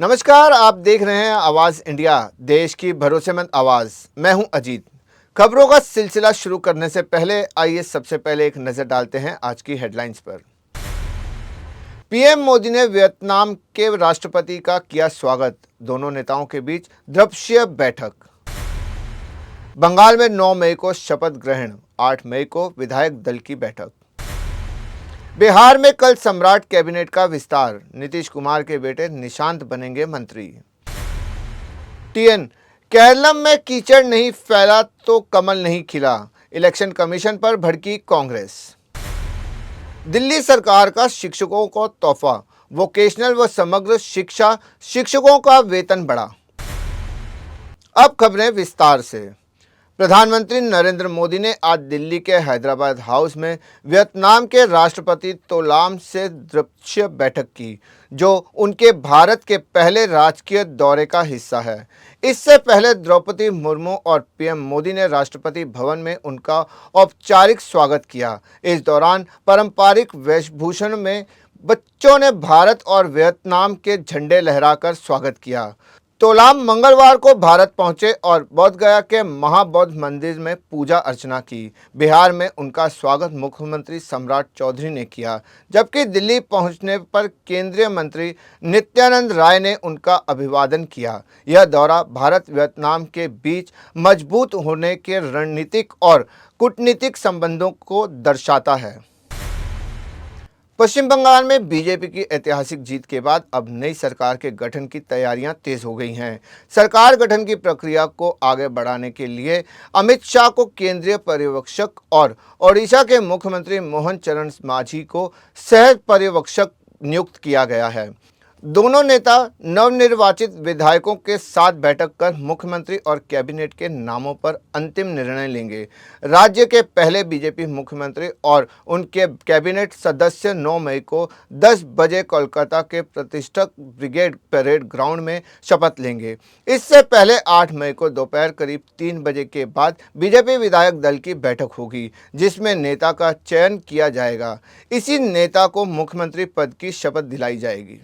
नमस्कार, आप देख रहे हैं आवाज इंडिया, देश की भरोसेमंद आवाज। मैं हूं अजीत। खबरों का सिलसिला शुरू करने से पहले आइए सबसे पहले एक नजर डालते हैं आज की हेडलाइंस पर। पीएम मोदी ने वियतनाम के राष्ट्रपति का किया स्वागत, दोनों नेताओं के बीच द्विपक्षीय बैठक। बंगाल में 9 मई को शपथ ग्रहण, 8 मई को विधायक दल की बैठक। बिहार में कल सम्राट कैबिनेट का विस्तार, नीतीश कुमार के बेटे निशांत बनेंगे मंत्री। टीएन, केरलम में कीचड़ नहीं फैला तो कमल नहीं खिला, इलेक्शन कमीशन पर भड़की कांग्रेस। दिल्ली सरकार का शिक्षकों को तोहफा, वोकेशनल व समग्र शिक्षा शिक्षकों का वेतन बढ़ा। अब खबरें विस्तार से। प्रधानमंत्री नरेंद्र मोदी ने आज दिल्ली के हैदराबाद हाउस में वियतनाम के राष्ट्रपति तोलाम से द्विपक्षीय बैठक की, जो उनके भारत के पहले राजकीय दौरे का हिस्सा है। इससे पहले द्रौपदी मुर्मू और पीएम मोदी ने राष्ट्रपति भवन में उनका औपचारिक स्वागत किया। इस दौरान पारंपरिक वेशभूषण में बच्चों ने भारत और वियतनाम के झंडे लहराकर स्वागत किया। तोलाम मंगलवार को भारत पहुंचे और बोधगया के महाबौद्ध मंदिर में पूजा अर्चना की। बिहार में उनका स्वागत मुख्यमंत्री सम्राट चौधरी ने किया, जबकि दिल्ली पहुंचने पर केंद्रीय मंत्री नित्यानंद राय ने उनका अभिवादन किया। यह दौरा भारत वियतनाम के बीच मजबूत होने के रणनीतिक और कूटनीतिक संबंधों को दर्शाता है। पश्चिम बंगाल में बीजेपी की ऐतिहासिक जीत के बाद अब नई सरकार के गठन की तैयारियां तेज हो गई हैं। सरकार गठन की प्रक्रिया को आगे बढ़ाने के लिए अमित शाह को केंद्रीय पर्यवेक्षक और ओडिशा के मुख्यमंत्री मोहन चरण मांझी को सह पर्यवेक्षक नियुक्त किया गया है। दोनों नेता नवनिर्वाचित विधायकों के साथ बैठक कर मुख्यमंत्री और कैबिनेट के नामों पर अंतिम निर्णय लेंगे। राज्य के पहले बीजेपी मुख्यमंत्री और उनके कैबिनेट सदस्य 9 मई को 10 बजे कोलकाता के प्रतिष्ठित ब्रिगेड परेड ग्राउंड में शपथ लेंगे। इससे पहले 8 मई को दोपहर करीब 3 बजे के बाद बीजेपी विधायक दल की बैठक होगी, जिसमें नेता का चयन किया जाएगा। इसी नेता को मुख्यमंत्री पद की शपथ दिलाई जाएगी।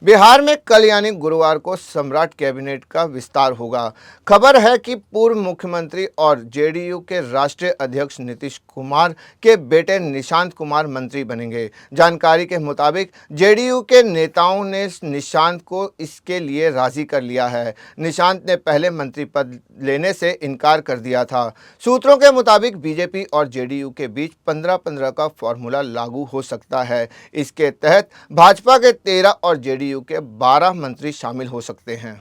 बिहार में कल यानी गुरुवार को सम्राट कैबिनेट का विस्तार होगा। खबर है कि पूर्व मुख्यमंत्री और जेडीयू के राष्ट्रीय अध्यक्ष नीतीश कुमार के बेटे निशांत कुमार मंत्री बनेंगे। जानकारी के मुताबिक जेडीयू के नेताओं ने निशांत को इसके लिए राजी कर लिया है। निशांत ने पहले मंत्री पद लेने से इनकार कर दिया था। सूत्रों के मुताबिक बीजेपी और जेडीयू के बीच 15-15 का फॉर्मूला लागू हो सकता है। इसके तहत भाजपा के 13 और जेडीयू के 12 मंत्री शामिल हो सकते हैं।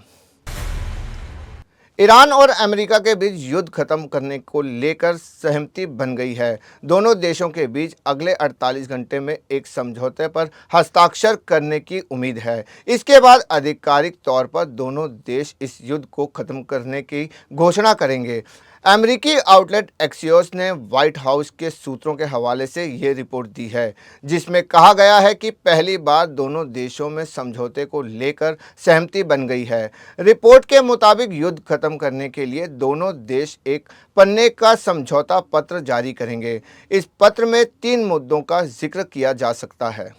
ईरान और अमेरिका के बीच युद्ध खत्म करने को लेकर सहमति बन गई है। दोनों देशों के बीच अगले 48 घंटे में एक समझौते पर हस्ताक्षर करने की उम्मीद है। इसके बाद आधिकारिक तौर पर दोनों देश इस युद्ध को खत्म करने की घोषणा करेंगे। अमेरिकी आउटलेट एक्सियोस ने व्हाइट हाउस के सूत्रों के हवाले से ये रिपोर्ट दी है, जिसमें कहा गया है कि पहली बार दोनों देशों में समझौते को लेकर सहमति बन गई है। रिपोर्ट के मुताबिक युद्ध खत्म करने के लिए दोनों देश एक पन्ने का समझौता पत्र जारी करेंगे। इस पत्र में 3 मुद्दों का जिक्र किया जा सकता है।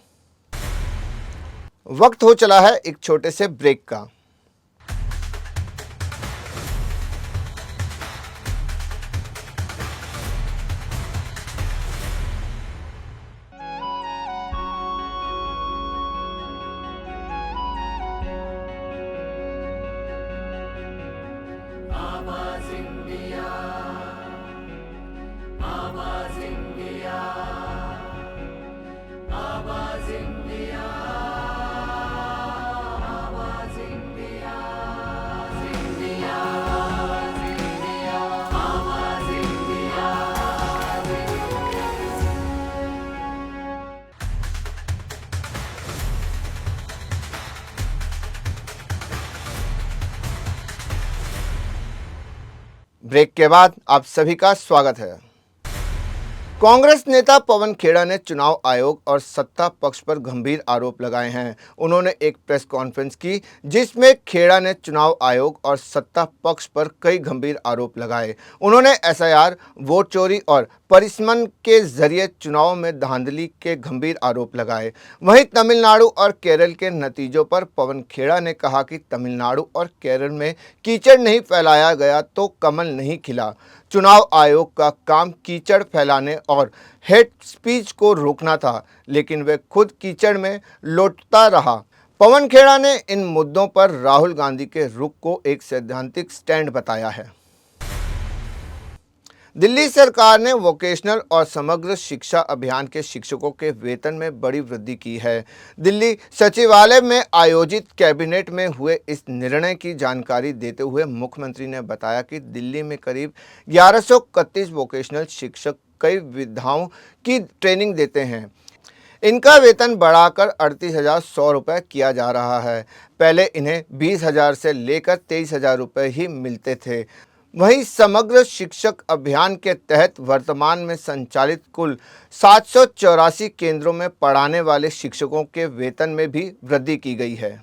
वक्त हो चला है एक छोटे से ब्रेक का। ब्रेक के बाद आप सभी का स्वागत है। कांग्रेस नेता पवन खेड़ा ने चुनाव आयोग और सत्ता पक्ष पर गंभीर आरोप लगाए हैं। उन्होंने एक प्रेस कॉन्फ्रेंस की जिसमें खेड़ा ने चुनाव आयोग और सत्ता पक्ष पर कई गंभीर आरोप लगाए। उन्होंने एसआईआर, वोट चोरी और परिसमन के जरिए चुनाव में धांधली के गंभीर आरोप लगाए। वहीं तमिलनाडु और केरल के नतीजों पर पवन खेड़ा ने कहा कि तमिलनाडु और केरल में कीचड़ नहीं फैलाया गया तो कमल नहीं खिला। चुनाव आयोग का काम कीचड़ फैलाने और हेट स्पीच को रोकना था, लेकिन वे खुद कीचड़ में लौटता रहा। पवन खेड़ा ने इन मुद्दों पर राहुल गांधी के रुख को एक सैद्धांतिक स्टैंड बताया है। दिल्ली सरकार ने वोकेशनल और समग्र शिक्षा अभियान के शिक्षकों के वेतन में बड़ी वृद्धि की है। दिल्ली सचिवालय में आयोजित कैबिनेट में हुए इस निर्णय की जानकारी देते हुए मुख्यमंत्री ने बताया कि दिल्ली में करीब 1131 वोकेशनल शिक्षक कई विधाओं की ट्रेनिंग देते हैं। इनका वेतन बढ़ाकर 38,100 रुपये किया जा रहा है। पहले इन्हें 20,000 से लेकर 23,000 रुपये ही मिलते थे। वहीं समग्र शिक्षक अभियान के तहत वर्तमान में संचालित कुल 784 केंद्रों में पढ़ाने वाले शिक्षकों के वेतन में भी वृद्धि की गई है।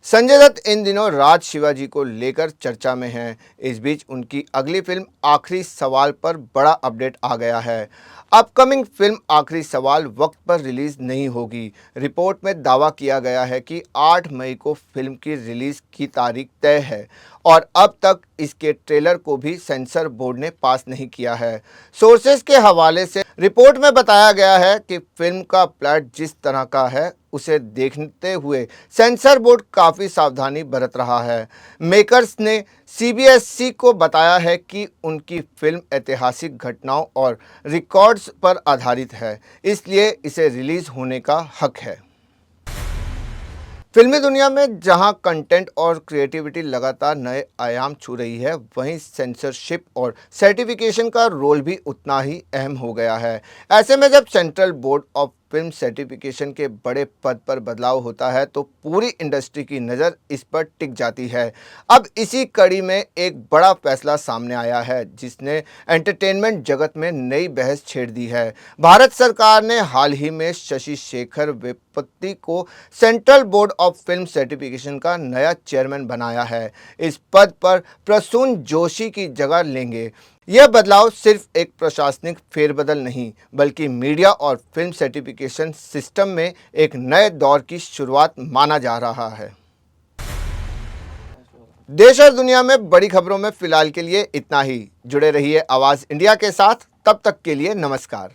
संजय दत्त इन दिनों राज शिवाजी को लेकर चर्चा में हैं। इस बीच उनकी अगली फिल्म आखिरी सवाल पर बड़ा अपडेट आ गया है। अपकमिंग फिल्म आखिरी सवाल वक्त पर रिलीज नहीं होगी। रिपोर्ट में दावा किया गया है कि 8 मई को फिल्म की रिलीज की तारीख तय है और अब तक इसके ट्रेलर को भी सेंसर बोर्ड ने पास नहीं किया है। सोर्सेस के हवाले से रिपोर्ट में बताया गया है कि फिल्म का प्लॉट जिस तरह का है उसे देखते हुए सेंसर बोर्ड काफ़ी सावधानी बरत रहा है। मेकर्स ने सीबीएसई को बताया है कि उनकी फिल्म ऐतिहासिक घटनाओं और रिकॉर्ड्स पर आधारित है, इसलिए इसे रिलीज होने का हक है। फिल्मी दुनिया में जहां कंटेंट और क्रिएटिविटी लगातार नए आयाम छू रही है, वहीं सेंसरशिप और सर्टिफिकेशन का रोल भी उतना ही अहम हो गया है। ऐसे में जब central board of film certification के बड़े पद पर बदलाव होता है तो पूरी इंडस्ट्री की नज़र इस पर टिक जाती है। अब इसी कड़ी में एक बड़ा फैसला सामने आया है जिसने एंटरटेनमेंट जगत में नई बहस छेड़ दी है। भारत सरकार ने हाल ही में शशि शेखर वेम्पति को central board of film certification का नया चेयरमैन बनाया है। इस पद पर प्रसून जोशी की जगह लेंगे। यह बदलाव सिर्फ एक प्रशासनिक फेरबदल नहीं, बल्कि मीडिया और फिल्म सर्टिफिकेशन सिस्टम में एक नए दौर की शुरुआत माना जा रहा है। देश और दुनिया में बड़ी खबरों में फिलहाल के लिए इतना ही। जुड़े रहिए आवाज़ इंडिया के साथ। तब तक के लिए नमस्कार।